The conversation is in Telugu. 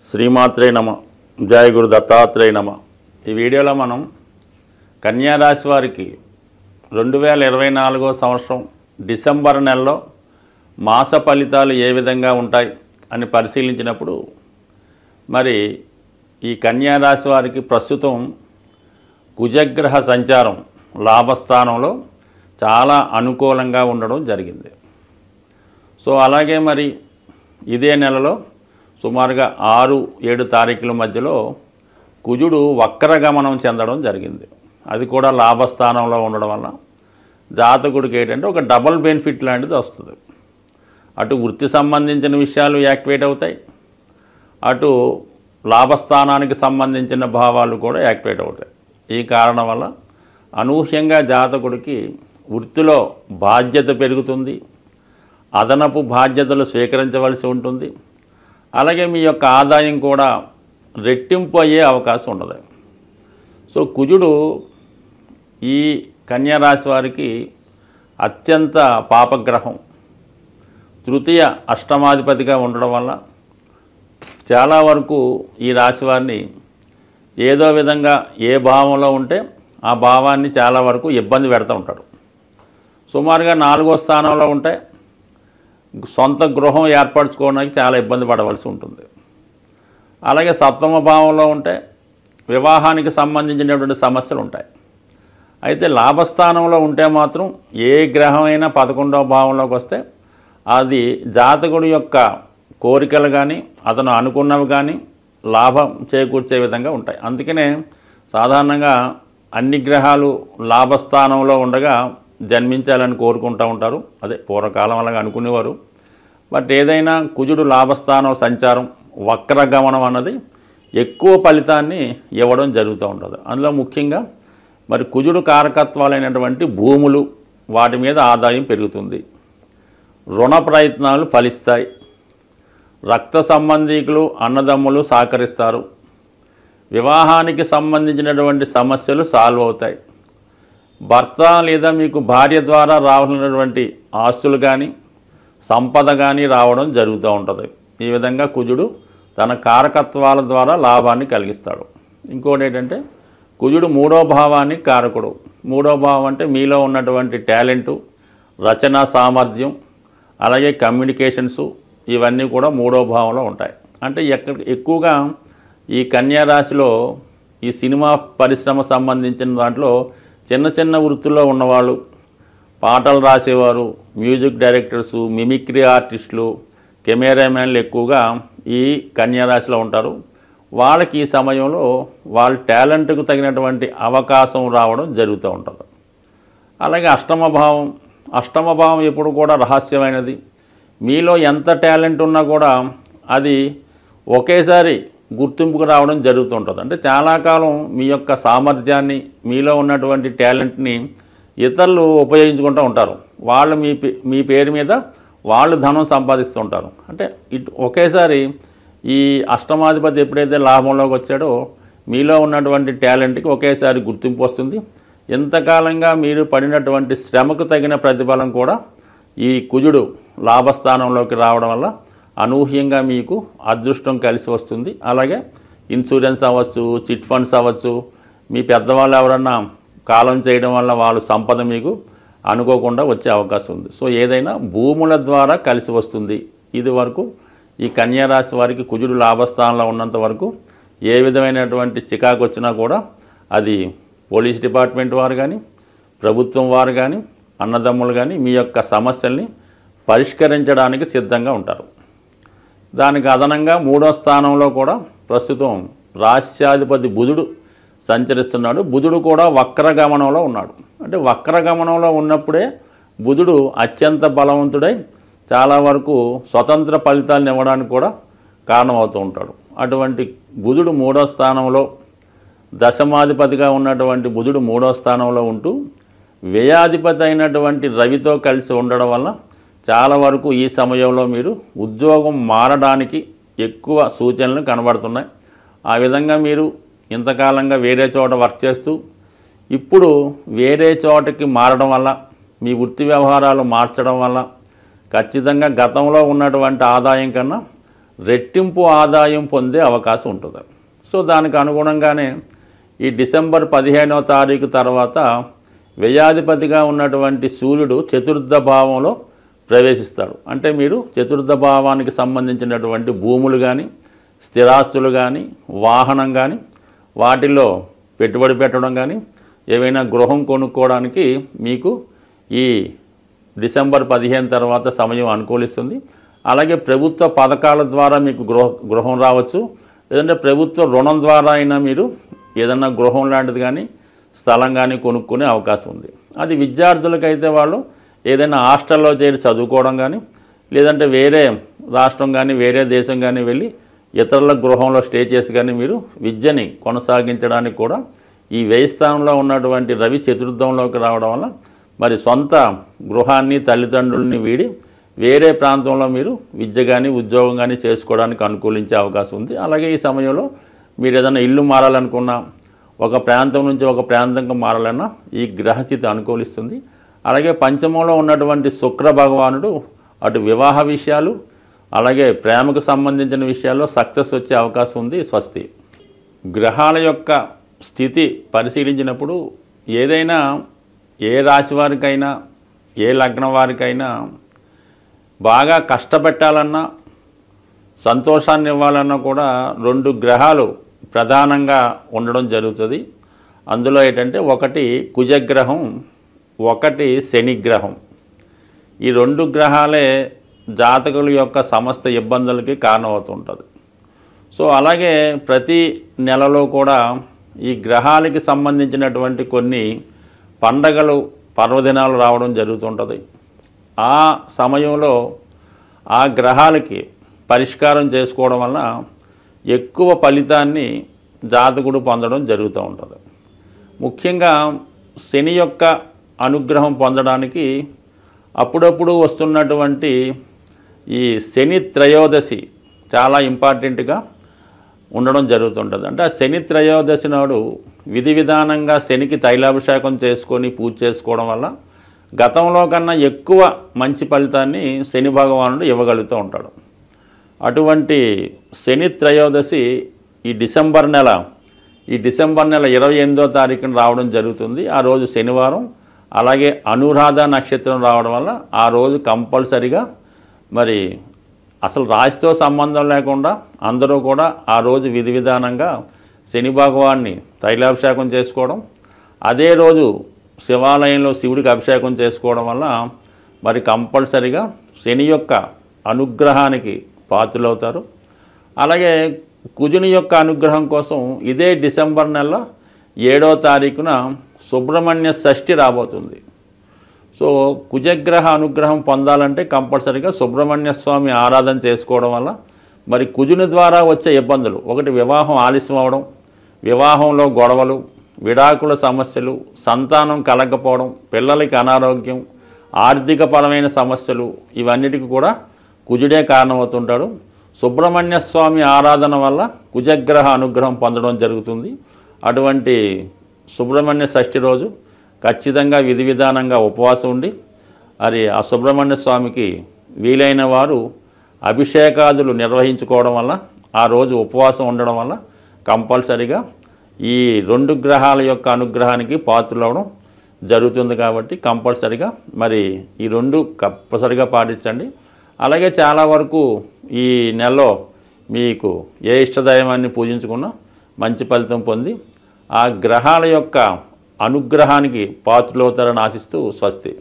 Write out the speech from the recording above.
శ్రీమాత్రే నమ. జయ గురు దత్తాత్రేయ నమ. ఈ వీడియోలో మనం కన్యా రాశి వారికి 2024 సంవత్సరం డిసెంబర్ నెలలో మాస ఫలితాలు ఏ విధంగా ఉంటాయి అని పరిశీలించినప్పుడు మరి ఈ కన్యా రాశి వారికి ప్రస్తుతం కుజగ్రహ సంచారం లాభస్థానంలో చాలా అనుకూలంగా ఉండడం జరిగింది. సో అలాగే మరి ఇదే నెలలో సుమారుగా 6-7 తారీఖుల మధ్యలో కుజుడు వక్రగమనం చెందడం జరిగింది. అది కూడా లాభస్థానంలో ఉండడం వల్ల జాతకుడికి ఏంటంటే ఒక డబుల్ బెనిఫిట్ లాంటిది వస్తుంది. అటు వృత్తి సంబంధించిన విషయాలు యాక్టివేట్ అవుతాయి, అటు లాభస్థానానికి సంబంధించిన భావాలు కూడా యాక్టివేట్ అవుతాయి. ఈ కారణం వల్ల అనూహ్యంగా జాతకుడికి వృత్తిలో బాధ్యత పెరుగుతుంది, అదనపు బాధ్యతలు స్వీకరించవలసి ఉంటుంది. అలాగే మీ యొక్క ఆదాయం కూడా రెట్టింపు అయ్యే అవకాశం ఉండదు. సో కుజుడు ఈ కన్యా రాశి వారికి అత్యంత పాపగ్రహం, తృతీయ అష్టమాధిపతిగా ఉండడం వల్ల చాలా వరకు ఈ రాశి వారిని ఏదో విధంగా ఏ భావంలో ఉంటే ఆ భావాన్ని చాలా వరకు ఇబ్బంది పెడుతూ ఉంటాడు. సుమారుగా 4వ స్థానంలో ఉంటే సొంత గృహం ఏర్పరచుకోవడానికి చాలా ఇబ్బంది పడవలసి ఉంటుంది. అలాగే 7వ భావంలో ఉంటే వివాహానికి సంబంధించినటువంటి సమస్యలు ఉంటాయి. అయితే లాభస్థానంలో ఉంటే మాత్రం ఏ గ్రహమైనా 11వ భావంలోకి వస్తే అది జాతకుడి యొక్క కోరికలు కానీ అతను అనుకున్నవి కానీ లాభం చేకూర్చే విధంగా ఉంటాయి. అందుకనే సాధారణంగా అన్ని గ్రహాలు లాభస్థానంలో ఉండగా జన్మించాలని కోరుకుంటూ ఉంటారు. అదే పూర్వకాలం అలాగా అనుకునేవారు. బట్ ఏదైనా కుజుడు లాభస్థానం సంచారం వక్రగమనం అన్నది ఎక్కువ ఫలితాన్ని ఇవ్వడం జరుగుతూ ఉంటుంది. అందులో ముఖ్యంగా మరి కుజుడు కారకత్వాలైనటువంటి భూములు, వాటి మీద ఆదాయం పెరుగుతుంది, రుణ ప్రయత్నాలు ఫలిస్తాయి, రక్త సంబంధీకులు అన్నదమ్ములు సహకరిస్తారు, వివాహానికి సంబంధించినటువంటి సమస్యలు సాల్వ్ అవుతాయి, భర్త లేదా మీకు భార్య ద్వారా రావాల్సినటువంటి ఆస్తులు కానీ సంపద కానీ రావడం జరుగుతూ ఉంటుంది. ఈ విధంగా కుజుడు తన కారకత్వాల ద్వారా లాభాన్ని కలిగిస్తాడు. ఇంకోటి ఏంటంటే కుజుడు 3వ భావానికి కారకుడు. 3వ భావం అంటే మీలో ఉన్నటువంటి టాలెంటు, రచనా సామర్థ్యం, అలాగే కమ్యూనికేషన్సు, ఇవన్నీ కూడా 3వ భావంలో ఉంటాయి. అంటే ఎక్కువగా ఈ కన్యా రాశిలో ఈ సినిమా పరిశ్రమ సంబంధించిన దాంట్లో చిన్న చిన్న వృత్తుల్లో ఉన్నవాళ్ళు, పాటలు రాసేవారు, మ్యూజిక్ డైరెక్టర్సు, మిమిక్రీ ఆర్టిస్టులు, కెమెరామ్యాన్లు ఎక్కువగా ఈ కన్యా రాశిలో ఉంటారు. వాళ్ళకి ఈ సమయంలో వాళ్ళ టాలెంట్కు తగినటువంటి అవకాశం రావడం జరుగుతూ ఉంటుంది. అలాగే అష్టమ భావం ఎప్పుడు కూడా రహస్యమైనది. మీలో ఎంత టాలెంట్ ఉన్నా కూడా అది ఒకేసారి గుర్తింపుకు రావడం జరుగుతుంటుంది. అంటే చాలా కాలం మీ యొక్క సామర్థ్యాన్ని, మీలో ఉన్నటువంటి టాలెంట్ని ఇతరులు ఉపయోగించుకుంటూ ఉంటారు. వాళ్ళు మీ పేరు మీద వాళ్ళు ధనం సంపాదిస్తూ ఉంటారు. అంటే ఒకేసారి ఈ అష్టమాధిపతి ఎప్పుడైతే లాభంలోకి వచ్చాడో మీలో ఉన్నటువంటి టాలెంట్కి ఒకేసారి గుర్తింపు వస్తుంది. ఎంతకాలంగా మీరు పడినటువంటి శ్రమకు తగిన ప్రతిఫలం కూడా ఈ కుజుడు లాభస్థానంలోకి రావడం వల్ల అనూహ్యంగా మీకు అదృష్టం కలిసి వస్తుంది. అలాగే ఇన్సూరెన్స్ అవ్వచ్చు, చిట్ ఫండ్స్ అవ్వచ్చు, మీ పెద్దవాళ్ళు ఎవరన్నా కాలం చేయడం వల్ల వాళ్ళు సంపద మీకు అనుకోకుండా వచ్చే అవకాశం ఉంది. సో ఏదైనా భూముల ద్వారా కలిసి వస్తుంది. ఇది వరకు ఈ కన్యా రాశి వారికి కుజుడు లాభస్థానంలో ఉన్నంత వరకు ఏ విధమైనటువంటి చికాకు వచ్చినా కూడా అది పోలీస్ డిపార్ట్మెంట్ వారు కానీ, ప్రభుత్వం వారు కానీ, అన్నదమ్ములు కానీ మీ యొక్క సమస్యల్ని పరిష్కరించడానికి సిద్ధంగా ఉంటారు. దానికి అదనంగా 3వ స్థానంలో కూడా ప్రస్తుతం రాశ్యాధిపతి బుధుడు సంచరిస్తున్నాడు. బుధుడు కూడా వక్రగమనంలో ఉన్నాడు. అంటే వక్రగమనంలో ఉన్నప్పుడే బుధుడు అత్యంత బలవంతుడై చాలా వరకు స్వతంత్ర ఫలితాలను ఇవ్వడానికి కూడా కారణమవుతూ ఉంటాడు. అటువంటి బుధుడు 3వ స్థానంలో దశమాధిపతిగా ఉన్నటువంటి బుధుడు 3వ స్థానంలో ఉంటూ వ్యయాధిపతి అయినటువంటి రవితో కలిసి ఉండడం వల్ల చాలా వరకు ఈ సమయంలో మీరు ఉద్యోగం మారడానికి ఎక్కువ సూచనలు కనబడుతున్నాయి. ఆ విధంగా మీరు ఇంతకాలంగా వేరే చోట వర్క్ చేస్తూ ఇప్పుడు వేరే చోటకి మారడం వల్ల, మీ వృత్తి వ్యవహారాలు మార్చడం వల్ల ఖచ్చితంగా గతంలో ఉన్నటువంటి ఆదాయం కన్నా రెట్టింపు ఆదాయం పొందే అవకాశం ఉంటుంది. సో దానికి అనుగుణంగానే ఈ డిసెంబర్ 15వ తారీఖు తర్వాత వ్యయాధిపతిగా ఉన్నటువంటి సూర్యుడు చతుర్థ భావంలో ప్రవేశిస్తాడు. అంటే మీరు చతుర్థ భావానికి సంబంధించినటువంటి భూములు కానీ, స్థిరాస్తులు కానీ, వాహనం కానీ, వాటిల్లో పెట్టుబడి పెట్టడం కానీ, ఏవైనా గృహం కొనుక్కోవడానికి మీకు ఈ డిసెంబర్ 15 తర్వాత సమయం అనుకూలిస్తుంది. అలాగే ప్రభుత్వ పథకాల ద్వారా మీకు గృహం రావచ్చు, లేదంటే ప్రభుత్వ రుణం ద్వారా అయినా మీరు ఏదన్నా గృహం లాంటిది కానీ స్థలం కానీ కొనుక్కునే అవకాశం ఉంది. అది విద్యార్థులకైతే వాళ్ళు ఏదైనా హాస్టల్లో చేరి చదువుకోవడం కానీ, లేదంటే వేరే రాష్ట్రం కానీ వేరే దేశం కానీ వెళ్ళి ఇతరుల గృహంలో స్టే చేసి కానీ మీరు విద్యని కొనసాగించడానికి కూడా ఈ వ్యయ స్థానంలో ఉన్నటువంటి రవి చతుర్థంలోకి రావడం వల్ల మరి సొంత గృహాన్ని తల్లిదండ్రుల్ని వీడి వేరే ప్రాంతంలో మీరు విద్య కానీ ఉద్యోగం కానీ చేసుకోవడానికి అనుకూలించే అవకాశం ఉంది. అలాగే ఈ సమయంలో మీరు ఏదైనా ఇల్లు మారాలనుకున్నా, ఒక ప్రాంతం నుంచి ఒక ప్రాంతంకి మారాలన్నా ఈ గ్రహస్థితి అనుకూలిస్తుంది. అలాగే పంచమంలో ఉన్నటువంటి శుక్ర భగవానుడు అటు వివాహ విషయాలు అలాగే ప్రేమకు సంబంధించిన విషయాల్లో సక్సెస్ వచ్చే అవకాశం ఉంది. స్వస్తి. గ్రహాల యొక్క స్థితి పరిశీలించినప్పుడు ఏదైనా ఏ రాశి వారికైనా ఏ లగ్నం వారికైనా బాగా కష్టపెట్టాలన్నా సంతోషాన్ని ఇవ్వాలన్నా కూడా 2 గ్రహాలు ప్రధానంగా ఉండడం జరుగుతుంది. అందులో ఏంటంటే ఒకటి కుజగ్రహం, ఒకటి శనిగ్రహం. ఈ 2 గ్రహాలే జాతకుల యొక్క సమస్త ఇబ్బందులకి కారణమవుతుంటుంది. సో అలాగే ప్రతి నెలలో కూడా ఈ గ్రహాలకి సంబంధించినటువంటి కొన్ని పండగలు పర్వదినాలు రావడం జరుగుతుంటుంది. ఆ సమయంలో ఆ గ్రహాలకి పరిష్కారం చేసుకోవడం వల్ల ఎక్కువ ఫలితాన్ని జాతకుడు పొందడం జరుగుతూ ఉంటుంది. ముఖ్యంగా శని యొక్క అనుగ్రహం పొందడానికి అప్పుడప్పుడు వస్తున్నటువంటి ఈ శని త్రయోదశి చాలా ఇంపార్టెంట్గా ఉండడం జరుగుతుంటుంది. అంటే ఆ శని త్రయోదశి నాడు విధి విధానంగా శనికి తైలాభిషేకం చేసుకొని పూజ చేసుకోవడం వల్ల గతంలో కన్నా ఎక్కువ మంచి ఫలితాన్ని శని భగవానుడు ఇవ్వగలుగుతూ ఉంటాడు. అటువంటి శని త్రయోదశి ఈ డిసెంబర్ నెల 28వ తారీఖున రావడం జరుగుతుంది. ఆ రోజు శనివారం. అలాగే అనురాధ నక్షత్రం రావడం వల్ల ఆ రోజు కంపల్సరిగా మరి అసలు రాశితో సంబంధం లేకుండా అందరూ కూడా ఆ రోజు విధి విధానంగా శని భగవాన్ని తైలాభిషేకం చేసుకోవడం, అదే రోజు శివాలయంలో శివుడికి అభిషేకం చేసుకోవడం వల్ల మరి కంపల్సరిగా శని యొక్క అనుగ్రహానికి పాత్రులవుతారు. అలాగే కుజుని యొక్క అనుగ్రహం కోసం ఇదే డిసెంబర్ నెల 7వ తారీఖున సుబ్రహ్మణ్య షష్ఠి రాబోతుంది. సో కుజగ్రహ అనుగ్రహం పొందాలంటే కంపల్సరిగా సుబ్రహ్మణ్య స్వామి ఆరాధన చేసుకోవడం వల్ల మరి కుజుని ద్వారా వచ్చే ఇబ్బందులు, ఒకటి వివాహం ఆలస్యం అవడం, వివాహంలో గొడవలు, విడాకుల సమస్యలు, సంతానం కలగకపోవడం, పిల్లలకి అనారోగ్యం, ఆర్థికపరమైన సమస్యలు, ఇవన్నిటికీ కూడా కుజుడే కారణమవుతుంటాడు. సుబ్రహ్మణ్య స్వామి ఆరాధన వల్ల కుజగ్రహ అనుగ్రహం పొందడం జరుగుతుంది. అటువంటి సుబ్రహ్మణ్య షష్ఠి రోజు ఖచ్చితంగా విధి విధానంగా ఉపవాసం ఉండి మరి ఆ సుబ్రహ్మణ్య స్వామికి వీలైన వారు అభిషేకాదులు నిర్వహించుకోవడం వల్ల, ఆ రోజు ఉపవాసం ఉండడం వల్ల కంపల్సరిగా ఈ 2 గ్రహాల యొక్క అనుగ్రహానికి పాత్రలవడం జరుగుతుంది. కాబట్టి కంపల్సరిగా మరి ఈ 2 కంపల్సరిగా పాటించండి. అలాగే చాలా వరకు ఈ నెలలో మీకు ఏ ఇష్టదైవాన్ని పూజించుకున్నా మంచి ఫలితం పొంది ఆ గ్రహాల యొక్క అనుగ్రహానికి పాత్రలవుతారని ఆశిస్తూ స్వస్తి.